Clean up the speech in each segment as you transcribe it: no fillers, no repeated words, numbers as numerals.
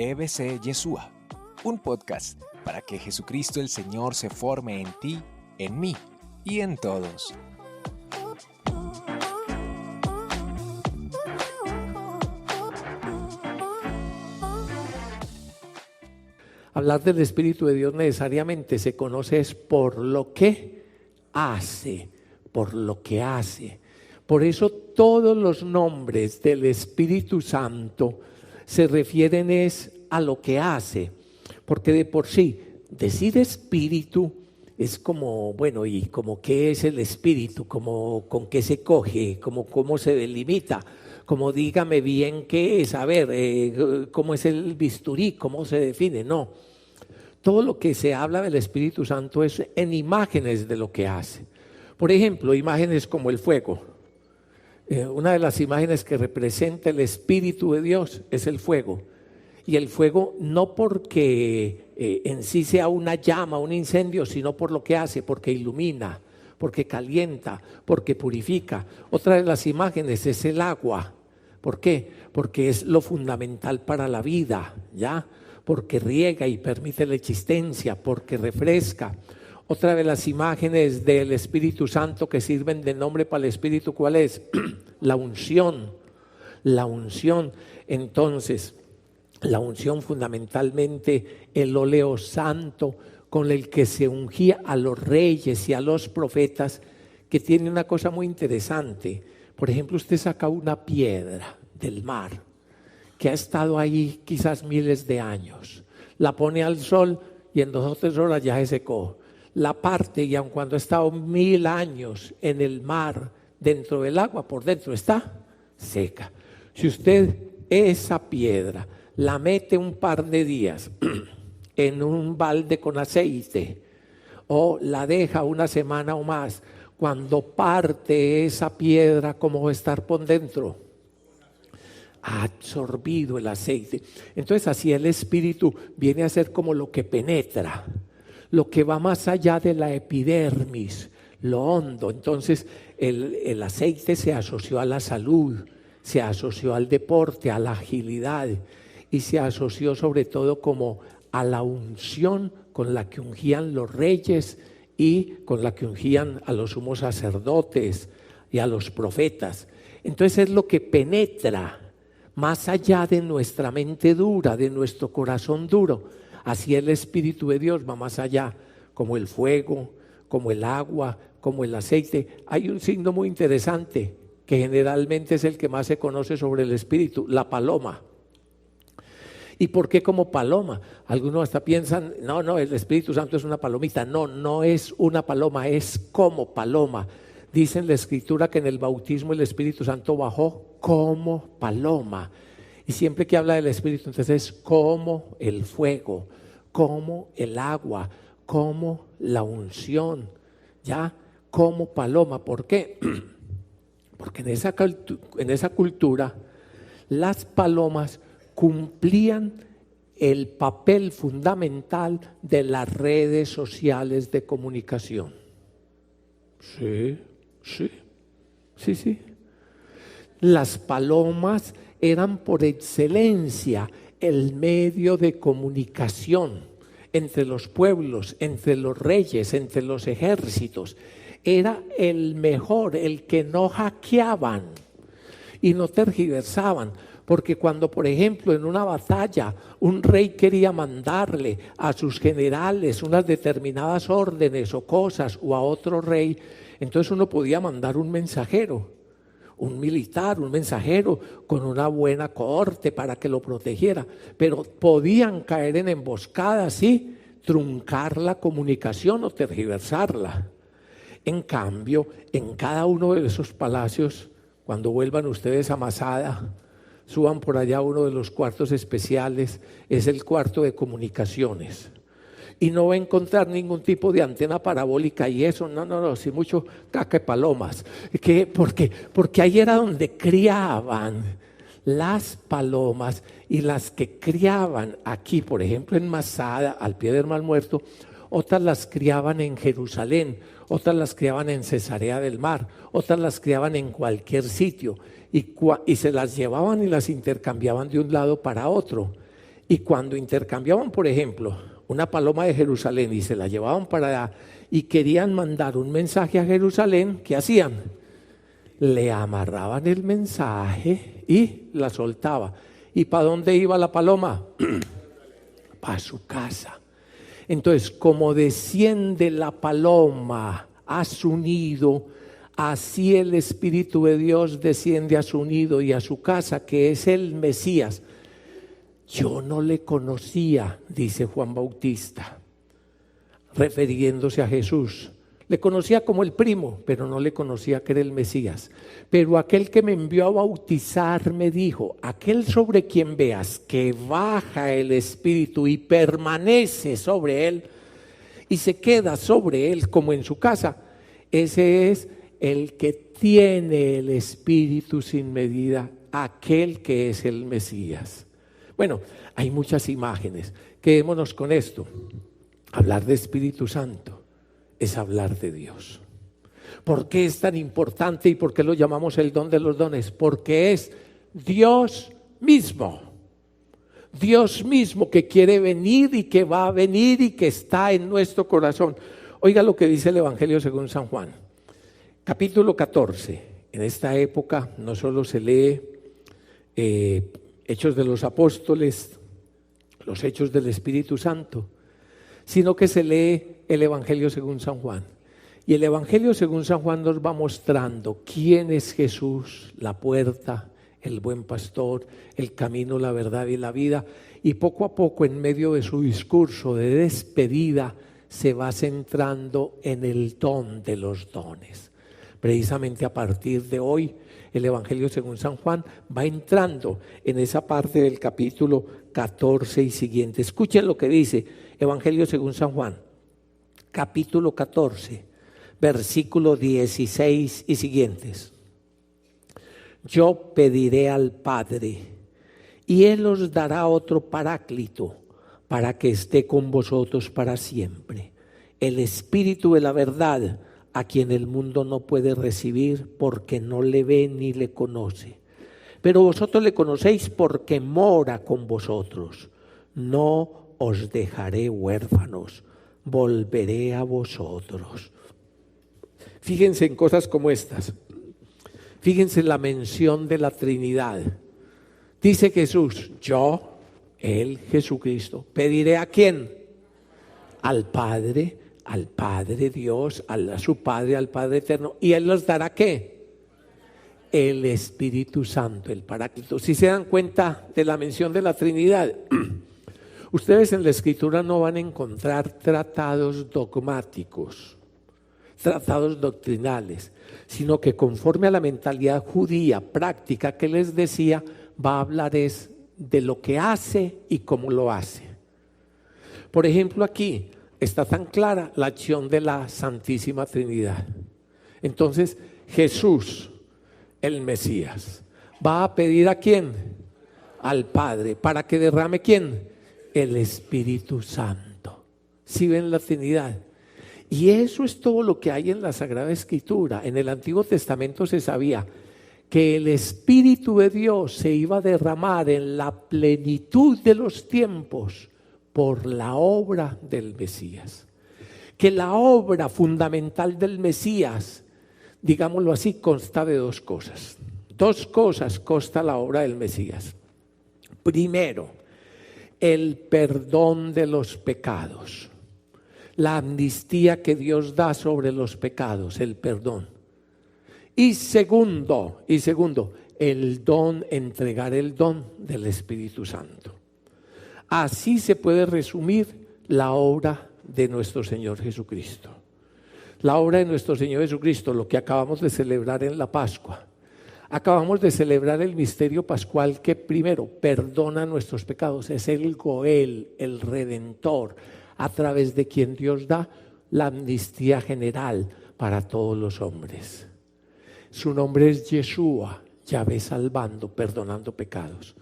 EBC Yeshua, un podcast para que Jesucristo el Señor se forme en ti, en mí y en todos. Hablar del Espíritu de Dios necesariamente se conoce es por lo que hace, por lo que hace. Por eso todos los nombres del Espíritu Santo se refieren es a lo que hace, porque de por sí decir espíritu es como, bueno, y como qué es el espíritu, como con qué se coge, como cómo se delimita, como dígame bien qué es, a ver, cómo es el bisturí, cómo se define, no. Todo lo que se habla del Espíritu Santo es en imágenes de lo que hace. Por ejemplo, imágenes como el fuego. Una de las imágenes que representa el Espíritu de Dios es el fuego. Y el fuego no porque en sí sea una llama, un incendio, sino por lo que hace, porque ilumina, porque calienta, porque purifica. Otra de las imágenes es el agua. ¿Por qué? Porque es lo fundamental para la vida, ¿ya? Porque riega y permite la existencia, porque refresca. Otra de las imágenes del Espíritu Santo que sirven de nombre para el Espíritu, ¿cuál es? La unción. La unción. Entonces, la unción fundamentalmente, el óleo santo con el que se ungía a los reyes y a los profetas, que tiene una cosa muy interesante. Por ejemplo, usted saca una piedra del mar que ha estado ahí quizás miles de años, la pone al sol y en 2 o 3 horas ya se secó. La parte y aun cuando ha estado 1000 años en el mar, dentro del agua, por dentro está seca. Si usted esa piedra la mete un par de días en un balde con aceite o la deja una semana o más, cuando parte esa piedra, ¿cómo va a estar por dentro? Ha absorbido el aceite. Entonces así el Espíritu viene a ser como lo que penetra, lo que va más allá de la epidermis, lo hondo. Entonces el aceite se asoció a la salud, se asoció al deporte, a la agilidad y se asoció sobre todo como a la unción con la que ungían los reyes y con la que ungían a los sumos sacerdotes y a los profetas. Entonces es lo que penetra más allá de nuestra mente dura, de nuestro corazón duro. Así el Espíritu de Dios va más allá, como el fuego, como el agua, como el aceite. Hay un signo muy interesante que generalmente es el que más se conoce sobre el Espíritu, la paloma. ¿Y por qué como paloma? Algunos hasta piensan, no, el Espíritu Santo es una palomita. No, no es una paloma, es como paloma. Dice en la Escritura que en el bautismo el Espíritu Santo bajó como paloma. Y siempre que habla del Espíritu, entonces es como el fuego, como el agua, como la unción, ¿ya? Como paloma. ¿Por qué? Porque en esa cultura las palomas cumplían el papel fundamental de las redes sociales de comunicación. Sí. Las palomas eran por excelencia el medio de comunicación entre los pueblos, entre los reyes, entre los ejércitos. Era el mejor, el que no hackeaban y no tergiversaban. Porque cuando, por ejemplo, en una batalla un rey quería mandarle a sus generales unas determinadas órdenes o cosas o a otro rey, entonces uno podía mandar un mensajero, un militar, un mensajero con una buena cohorte para que lo protegiera, pero podían caer en emboscadas y truncar la comunicación o tergiversarla. En cambio, en cada uno de esos palacios, cuando vuelvan ustedes a Masada, suban por allá uno de los cuartos especiales, es el cuarto de comunicaciones. Y no va a encontrar ningún tipo de antena parabólica y eso, no, sí mucho caca de palomas. ¿Por qué? Porque ahí era donde criaban las palomas y las que criaban aquí, por ejemplo en Masada, al pie del Mar Muerto, otras las criaban en Jerusalén, otras las criaban en Cesarea del Mar, otras las criaban en cualquier sitio y se las llevaban y las intercambiaban de un lado para otro. Y cuando intercambiaban, por ejemplo, una paloma de Jerusalén y se la llevaban para allá y querían mandar un mensaje a Jerusalén, ¿qué hacían? Le amarraban el mensaje y la soltaba. ¿Y para dónde iba la paloma? Para su casa. Entonces, como desciende la paloma a su nido, así el Espíritu de Dios desciende a su nido y a su casa, que es el Mesías. Yo no le conocía, dice Juan Bautista, refiriéndose a Jesús. Le conocía como el primo, pero no le conocía que era el Mesías. Pero aquel que me envió a bautizar me dijo, aquel sobre quien veas que baja el Espíritu y permanece sobre él y se queda sobre él como en su casa, ese es el que tiene el Espíritu sin medida, aquel que es el Mesías. Bueno, hay muchas imágenes. Quedémonos con esto. Hablar de Espíritu Santo es hablar de Dios. ¿Por qué es tan importante y por qué lo llamamos el don de los dones? Porque es Dios mismo. Dios mismo que quiere venir y que va a venir y que está en nuestro corazón. Oiga lo que dice el Evangelio según San Juan. Capítulo 14. En esta época no solo se lee Hechos de los Apóstoles, los Hechos del Espíritu Santo, sino que se lee el Evangelio según San Juan. Y el Evangelio según San Juan nos va mostrando quién es Jesús, la puerta, el buen pastor, el camino, la verdad y la vida. Y poco a poco, en medio de su discurso de despedida, se va centrando en el don de los dones. Precisamente a partir de hoy, el Evangelio según San Juan va entrando en esa parte del capítulo 14 y siguiente. Escuchen lo que dice Evangelio según San Juan, capítulo 14, versículo 16 y siguientes. Yo pediré al Padre y Él os dará otro paráclito para que esté con vosotros para siempre. El Espíritu de la verdad, a quien el mundo no puede recibir porque no le ve ni le conoce. Pero vosotros le conocéis porque mora con vosotros. No os dejaré huérfanos, volveré a vosotros. Fíjense en cosas como estas. Fíjense en la mención de la Trinidad. Dice Jesús, yo, Él, Jesucristo, pediré ¿a quién? Al Padre Dios, a su Padre, al Padre eterno. ¿Y Él nos dará qué? El Espíritu Santo, el Paráclito. Si se dan cuenta de la mención de la Trinidad, ustedes en la Escritura no van a encontrar tratados dogmáticos, tratados doctrinales, sino que conforme a la mentalidad judía práctica que les decía, va a hablar es de lo que hace y cómo lo hace. Por ejemplo, aquí está tan clara la acción de la Santísima Trinidad. Entonces, Jesús, el Mesías, va a pedir ¿a quién? Al Padre, para que derrame ¿quién? El Espíritu Santo. ¿Sí ven la Trinidad? Y eso es todo lo que hay en la Sagrada Escritura. En el Antiguo Testamento se sabía que el Espíritu de Dios se iba a derramar en la plenitud de los tiempos por la obra del Mesías. Que la obra fundamental del Mesías, digámoslo así, consta de dos cosas. Dos cosas consta la obra del Mesías. Primero, el perdón de los pecados. La amnistía que Dios da sobre los pecados, el perdón. Y segundo, el don, entregar el don del Espíritu Santo. Así se puede resumir la obra de nuestro Señor Jesucristo. La obra de nuestro Señor Jesucristo, lo que acabamos de celebrar en la Pascua. Acabamos de celebrar el misterio pascual que primero perdona nuestros pecados. Es el Goel, el Redentor, a través de quien Dios da la amnistía general para todos los hombres. Su nombre es Yeshua, Yahvé salvando, perdonando pecados.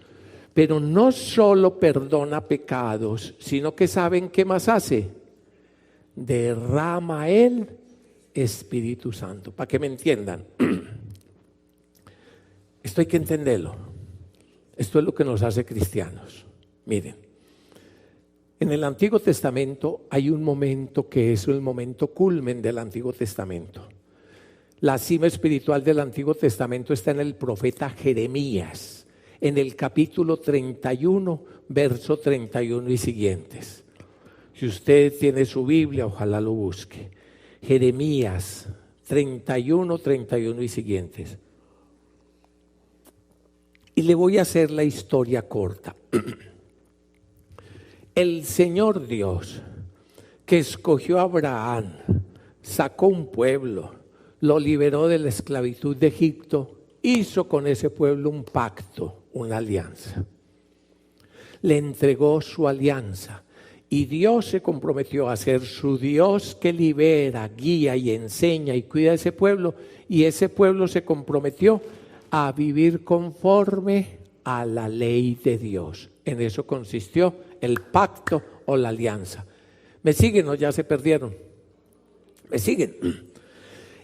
Pero no solo perdona pecados, sino que ¿saben qué más hace? Derrama el Espíritu Santo. Para que me entiendan, esto hay que entenderlo. Esto es lo que nos hace cristianos. Miren, En el Antiguo Testamento hay un momento que es el momento culmen del Antiguo Testamento. La cima espiritual del Antiguo Testamento está en el profeta Jeremías, en el capítulo 31, verso 31 y siguientes. Si usted tiene su Biblia, ojalá lo busque. Jeremías 31, 31 y siguientes. Y le voy a hacer la historia corta. El Señor Dios, que escogió a Abraham, sacó un pueblo, lo liberó de la esclavitud de Egipto, hizo con ese pueblo un pacto, una alianza. Le entregó su alianza y Dios se comprometió a ser su Dios que libera, guía y enseña y cuida a ese pueblo, y ese pueblo se comprometió a vivir conforme a la ley de Dios. En eso consistió el pacto o la alianza. ¿Me siguen o ya se perdieron? ¿Me siguen?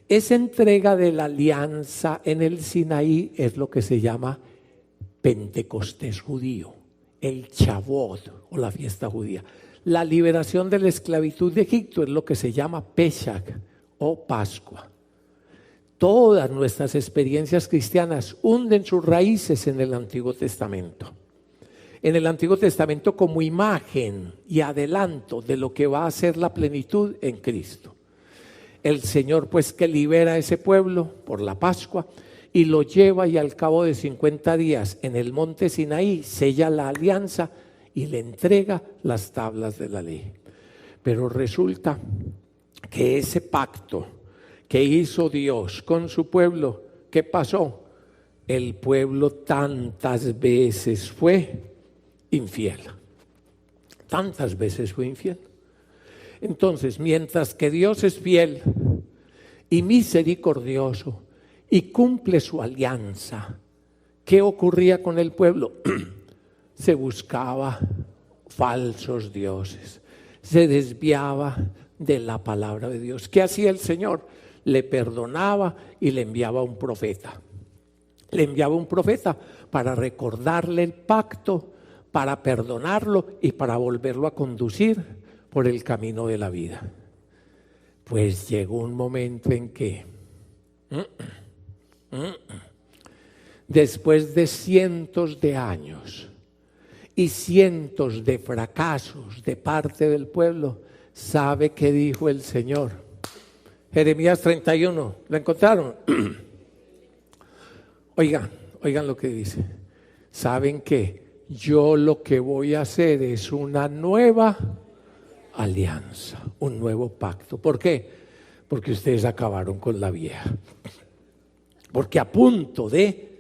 Esa entrega de la alianza en el Sinaí es lo que se llama Pentecostés judío, el Shavuot o la fiesta judía. La liberación de la esclavitud de Egipto es lo que se llama Pesach o Pascua. Todas nuestras experiencias cristianas hunden sus raíces en el Antiguo Testamento. En el Antiguo Testamento como imagen y adelanto de lo que va a ser la plenitud en Cristo. El Señor pues que libera a ese pueblo por la Pascua y lo lleva, y al cabo de 50 días en el monte Sinaí sella la alianza y le entrega las tablas de la ley. Pero resulta que ese pacto que hizo Dios con su pueblo, ¿qué pasó? El pueblo tantas veces fue infiel. Tantas veces fue infiel. Entonces, mientras que Dios es fiel y misericordioso y cumple su alianza, ¿qué ocurría con el pueblo? Se buscaba falsos dioses, se desviaba de la palabra de Dios. ¿Qué hacía el Señor? Le perdonaba y le enviaba un profeta. Le enviaba un profeta para recordarle el pacto, para perdonarlo y para volverlo a conducir por el camino de la vida. Pues llegó un momento en que después de cientos de años y cientos de fracasos de parte del pueblo, ¿sabe qué dijo el Señor? Jeremías 31, ¿lo encontraron? Oigan lo que dice. ¿Saben qué? Yo lo que voy a hacer es una nueva alianza, un nuevo pacto. ¿Por qué? Porque ustedes acabaron con la vieja. Porque a punto de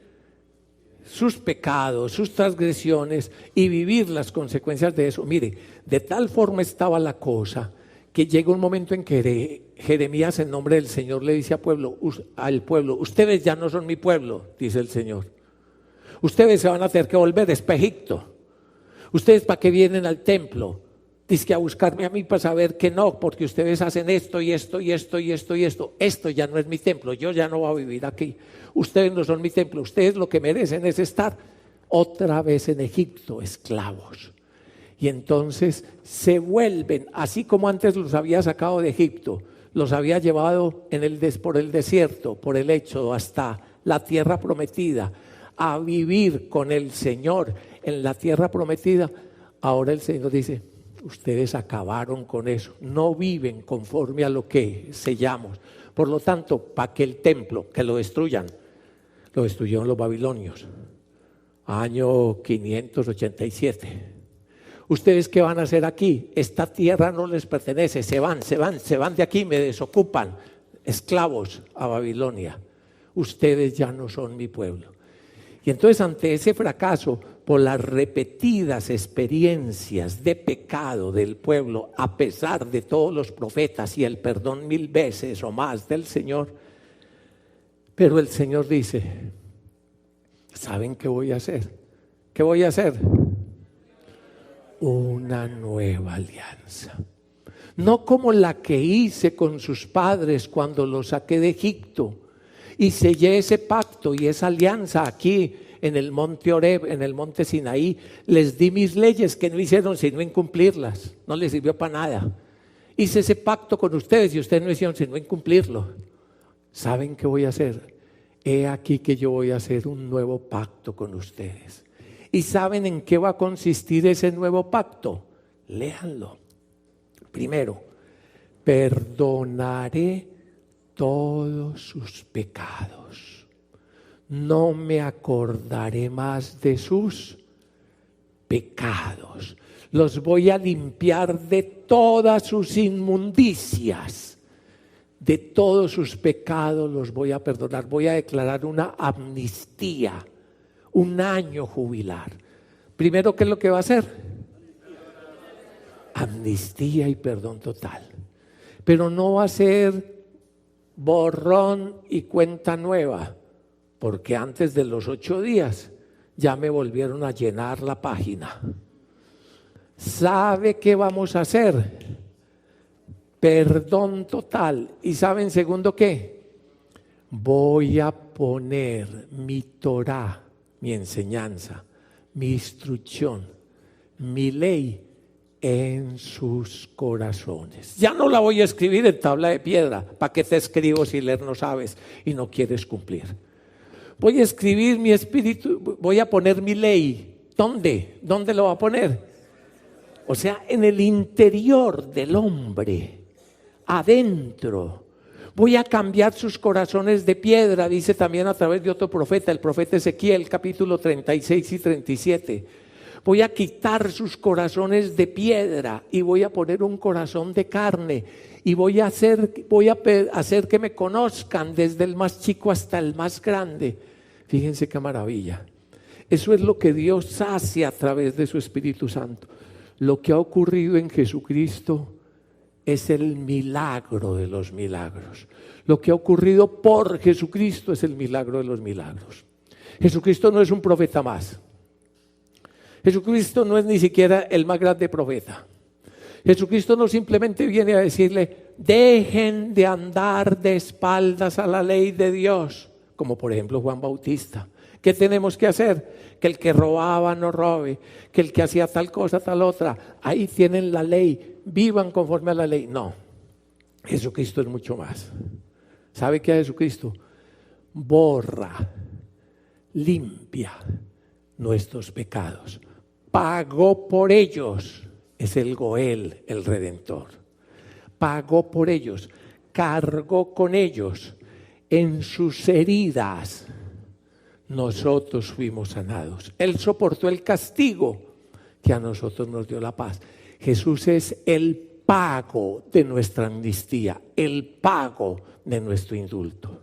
sus pecados, sus transgresiones y vivir las consecuencias de eso. Mire, de tal forma estaba la cosa que llega un momento en que Jeremías, en nombre del Señor, le dice al pueblo, ustedes ya no son mi pueblo, dice el Señor. Ustedes se van a tener que volver para Egipto. ¿Ustedes para qué vienen al templo? Dice que a buscarme a mí para saber que no, porque ustedes hacen esto y esto y esto y esto y esto. Esto ya no es mi templo, yo ya no voy a vivir aquí. Ustedes no son mi templo, ustedes lo que merecen es estar otra vez en Egipto, esclavos. Y entonces se vuelven, así como antes los había sacado de Egipto, los había llevado por el desierto, por el Éxodo, hasta la tierra prometida, a vivir con el Señor en la tierra prometida. Ahora el Señor dice, ustedes acabaron con eso, no viven conforme a lo que sellamos. Por lo tanto, para que el templo, que lo destruyeron los babilonios, año 587. ¿Ustedes qué van a hacer aquí? Esta tierra no les pertenece, se van de aquí, me desocupan, esclavos a Babilonia. Ustedes ya no son mi pueblo. Y entonces ante ese fracaso, por las repetidas experiencias de pecado del pueblo, a pesar de todos los profetas y el perdón 1000 veces o más del Señor, pero el Señor dice, ¿saben qué voy a hacer? ¿Qué voy a hacer? Una nueva alianza. No como la que hice con sus padres cuando los saqué de Egipto y sellé ese pacto y esa alianza aquí en el monte Horeb, en el monte Sinaí, les di mis leyes que no hicieron sino incumplirlas, no les sirvió para nada. Hice ese pacto con ustedes y ustedes no hicieron sino incumplirlo. ¿Saben qué voy a hacer? He aquí que yo voy a hacer un nuevo pacto con ustedes. ¿Y saben en qué va a consistir ese nuevo pacto? Léanlo. Primero, perdonaré todos sus pecados. No me acordaré más de sus pecados. Los voy a limpiar de todas sus inmundicias. De todos sus pecados los voy a perdonar. Voy a declarar una amnistía, un año jubilar. Primero, ¿qué es lo que va a hacer? Amnistía y perdón total. Pero no va a ser borrón y cuenta nueva, porque antes de los 8 días ya me volvieron a llenar la página. ¿Sabe qué vamos a hacer? Perdón total. ¿Y saben segundo qué? Voy a poner mi Torá, mi enseñanza, mi instrucción, mi ley en sus corazones. Ya no la voy a escribir en tabla de piedra. ¿Para qué te escribo si leer no sabes y no quieres cumplir? Voy a escribir mi espíritu, voy a poner mi ley. ¿Dónde? ¿Dónde lo va a poner? O sea, en el interior del hombre, adentro. Voy a cambiar sus corazones de piedra, dice también a través de otro profeta, el profeta Ezequiel, capítulo 36 y 37. Voy a quitar sus corazones de piedra y voy a poner un corazón de carne y voy a hacer que me conozcan desde el más chico hasta el más grande. Fíjense qué maravilla. Eso es lo que Dios hace a través de su Espíritu Santo. Lo que ha ocurrido en Jesucristo es el milagro de los milagros. Lo que ha ocurrido por Jesucristo es el milagro de los milagros. Jesucristo no es un profeta más. Jesucristo no es ni siquiera el más grande profeta. Jesucristo no simplemente viene a decirle, dejen de andar de espaldas a la ley de Dios, como por ejemplo Juan Bautista. ¿Qué tenemos que hacer? Que el que robaba no robe, que el que hacía tal cosa, tal otra. Ahí tienen la ley, vivan conforme a la ley. No, Jesucristo es mucho más. ¿Sabe qué es Jesucristo? Borra, limpia nuestros pecados. Pagó por ellos, es el Goel, el Redentor. Pagó por ellos, cargó con ellos, en sus heridas nosotros fuimos sanados. Él soportó el castigo que a nosotros nos dio la paz. Jesús es el pago de nuestra amnistía, el pago de nuestro indulto.